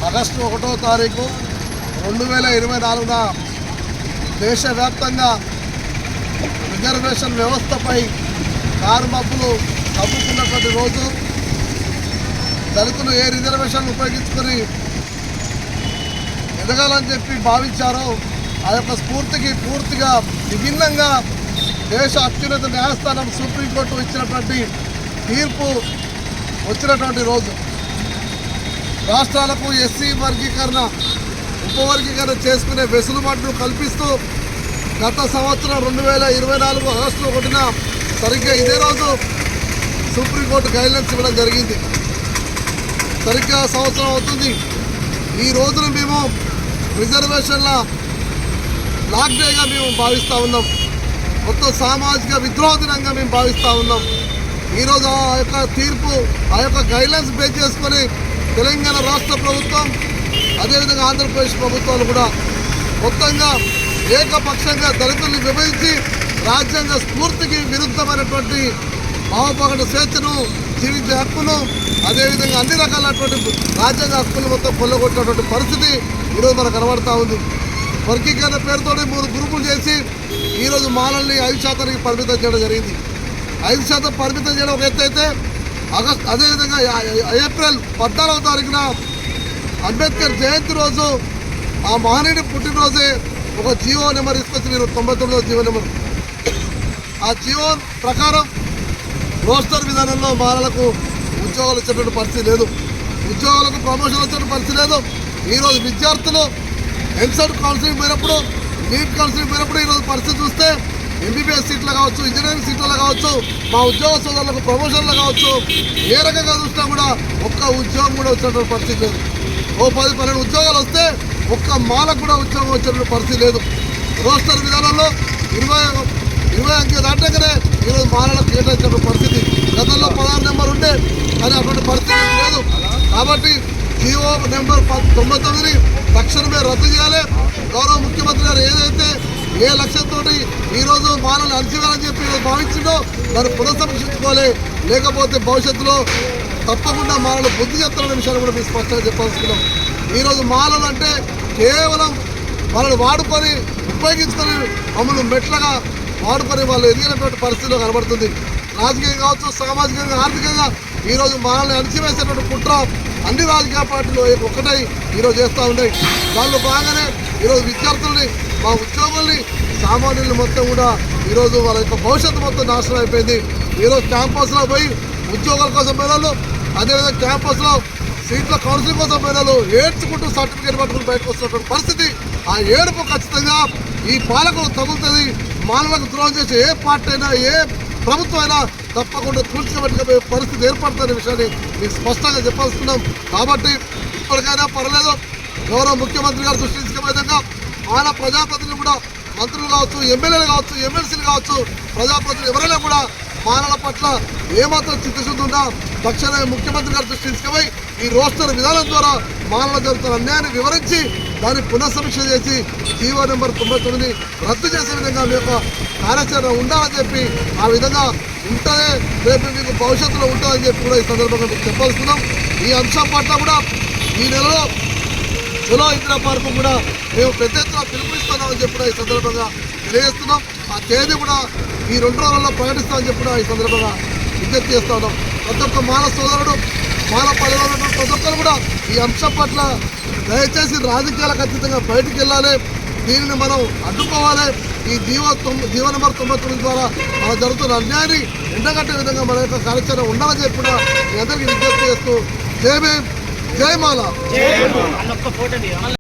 August 1వ తారీఖు 2024న దేశవ్యాప్తంగా రిజర్వేషన్ వ్యవస్థపై కారుమబ్బులు కమ్ముకున్నటువంటి రోజు. దళితులు ఏ రిజర్వేషన్ ఉపయోగించుకొని ఎదగాలని చెప్పి భావించారో ఆ యొక్క స్ఫూర్తికి పూర్తిగా విభిన్నంగా దేశ అత్యున్నత న్యాయస్థానం సుప్రీంకోర్టు ఇచ్చినటువంటి తీర్పు వచ్చినటువంటి రోజు. రాష్ట్రాలకు ఎస్సీ వర్గీకరణ ఉపవర్గీకరణ చేసుకునే వెసులుబాటును కల్పిస్తూ గత సంవత్సరం 2024 ఆగస్టు 1న సరిగ్గా ఇదే రోజు సుప్రీంకోర్టు గైడ్లైన్స్ ఇవ్వడం జరిగింది. సరిగ్గా సంవత్సరం అవుతుంది. ఈ రోజును మేము రిజర్వేషన్ల లాక్ డేగా మేము భావిస్తూ ఉన్నాం. మొత్తం సామాజిక విద్రోహ దినంగా మేము భావిస్తూ ఉన్నాం. ఈరోజు ఆ యొక్క తీర్పు, ఆ యొక్క గైడ్లైన్స్ బేస్ చేసుకొని తెలంగాణ రాష్ట్ర ప్రభుత్వం, అదేవిధంగా ఆంధ్రప్రదేశ్ ప్రభుత్వాలు కూడా మొత్తంగా ఏకపక్షంగా దళితుల్ని విభజించి రాజ్యాంగ స్ఫూర్తికి విరుద్ధమైనటువంటి భావప్రకటన స్వేచ్ఛను, జీవించే హక్కును, అదేవిధంగా అన్ని రకాలైనటువంటి రాజ్యాంగ హక్కులు మొత్తం కొల్లగొట్టినటువంటి పరిస్థితి ఈరోజు మనకు కనబడతా ఉంది. వర్గీకరణ పేరుతో 3 గ్రూపులు చేసి ఈరోజు మాలల్ని 5% పరిమితం చేయడం జరిగింది. 5% పరిమితం చేయడం ఒక ఎత్తు అయితే, అదేవిధంగా ఏప్రిల్ 14వ తారీఖున అంబేద్కర్ జయంతి రోజు ఆ మహనీయుడి పుట్టినరోజే ఒక జీవో నెంబర్ తీసుకొచ్చి మీరు 99వ జీవో నెంబర్. ఆ జీవో ప్రకారం రోస్టర్ విధానంలో మాలలకు ఉద్యోగాలు వచ్చేటువంటి పరిస్థితి లేదు, ఉద్యోగాలకు ప్రమోషన్ వచ్చేటువంటి పరిస్థితి లేదు. ఈరోజు విద్యార్థులు ఎంసెట్ కౌన్సిలింగ్ పోయినప్పుడు, నీట్ కౌన్సిలింగ్ పోయినప్పుడు ఈరోజు పరిస్థితి చూస్తే ఎంబీబీఎస్ సీట్లు కావచ్చు, ఇంజనీరింగ్ సీట్లలో కావచ్చు, మా ఉద్యోగ సోదరులకు ప్రమోషన్లు కావచ్చు, ఏ రకంగా చూసినా కూడా ఒక్క ఉద్యోగం కూడా వచ్చినటువంటి పరిస్థితి లేదు. ఓ 10-12 ఉద్యోగాలు వస్తే ఒక్క మాలకు కూడా ఉద్యోగం వచ్చినటువంటి పరిస్థితి లేదు. రోస్టర్ విధానంలో 20 అంకె దాటగానే ఈరోజు మాలకు కేటాయించినటువంటి పరిస్థితి. గతంలో 16 నెంబర్ ఉండే, కానీ అటువంటి పరిస్థితి లేదు. కాబట్టి జీవో నెంబర్ 99ని తక్షణమే రద్దు చేయాలి. గౌరవ ముఖ్యమంత్రి గారు ఏదైతే ఏ లక్ష్యంతో ఈరోజు మానవులు అణచివేయాలని చెప్పి భావించిందో దాన్ని పునఃసమీక్షించుకోవాలి. లేకపోతే భవిష్యత్తులో తప్పకుండా మానవులు బుద్ధి చెప్తారనే విషయాన్ని కూడా మేము స్పష్టంగా చెప్పాల్సుకున్నాం. ఈరోజు మానవులు అంటే కేవలం వాళ్ళని వాడుకొని, ఉపయోగించుకొని, మమ్మల్ని మెట్లగా వాడుకొని వాళ్ళు ఎదిగినటువంటి పరిస్థితిలో కనబడుతుంది. రాజకీయంగా కావచ్చు, సామాజికంగా, ఆర్థికంగా ఈరోజు మానవుల్ని అణచివేసేటువంటి కుట్ర అన్ని రాజకీయ పార్టీలు ఒక్కటై ఈరోజు చేస్తూ ఉన్నాయి. దానిలో బాగానే ఈరోజు విద్యార్థుల్ని, మా ఉద్యోగుల్ని, సామాన్యుల్ని మొత్తం కూడా ఈరోజు వాళ్ళ యొక్క భవిష్యత్తు మొత్తం నాశనం అయిపోయింది. ఈరోజు క్యాంపస్లో పోయి ఉద్యోగాల కోసం పోయినాళ్ళు, అదేవిధంగా క్యాంపస్లో సీట్ల కౌన్సిలింగ్ కోసం పోయినాళ్ళు ఏడ్చుకుంటూ సర్టిఫికేట్ పట్టుకుని బయటకు వస్తున్నటువంటి పరిస్థితి. ఆ ఏడుపు ఖచ్చితంగా ఈ పాలకులకు తగులుతుంది. మానవులకు ద్రోహం చేసే ఏ పార్టీ అయినా, ఏ ప్రభుత్వం అయినా తప్పకుండా కూల్చుకోబెట్టుకుపోయే పరిస్థితి ఏర్పడుతున్న విషయాన్ని మేము స్పష్టంగా చెప్పాల్సుకున్నాం. కాబట్టి ఇప్పటికైనా పర్లేదు, గౌరవ ముఖ్యమంత్రి గారు దృష్టి తీసుకునే విధంగా ఆయన ప్రజాప్రతినిధులు కూడా, మంత్రులు కావచ్చు, ఎమ్మెల్యేలు కావచ్చు, ఎమ్మెల్సీలు కావచ్చు, ప్రజాప్రతినిధులు ఎవరైనా కూడా మానవుల పట్ల ఏమాత్రం చిత్తశుద్ధి ఉన్నా తక్షణమే ముఖ్యమంత్రి గారు దృష్టి తీసుకుపోయి ఈ రోస్టర్ విధానం ద్వారా మానవులు జరుగుతున్న అన్యాయాన్ని వివరించి దాన్ని పునఃసమీక్ష చేసి జీవో నెంబర్ 99ని రద్దు చేసే విధంగా మీ యొక్క కార్యాచరణ ఉండాలని చెప్పి, ఆ విధంగా ఉంటేనే రేపు మీకు భవిష్యత్తులో ఉంటుందని చెప్పి కూడా ఈ సందర్భంగా మీకు చెప్పాల్సుకున్నాం. ఈ అంశం పట్ల కూడా ఈ నెలలో చలో ఇందిరా పార్కు కూడా మేము పెద్ద ఎత్తున పిలుపునిస్తున్నామని చెప్పి ఈ సందర్భంగా తెలియజేస్తున్నాం. ఆ తేదీ కూడా ఈ 2 రోజుల్లో ప్రకటిస్తామని చెప్పి ఈ సందర్భంగా విజ్ఞప్తి చేస్తూ ఉన్నాం. ప్రతి ఒక్క మాల సోదరుడు, మాల పరివారం ప్రతి ఒక్కరు కూడా ఈ అంశం పట్ల దయచేసి రాజకీయాలకు అతీతంగా బయటికి వెళ్ళాలి. దీనిని మనం అడ్డుకోవాలి. ఈ జీవో నెంబర్ 99 ద్వారా మన జరుగుతున్న అన్యాయాన్ని ఎండగట్టే విధంగా మన యొక్క కార్యాచరణ ఉండాలని చెప్పి కూడా మీ అందరికీ విజ్ఞప్తి చేస్తూ జై భీమ్, జై మాల.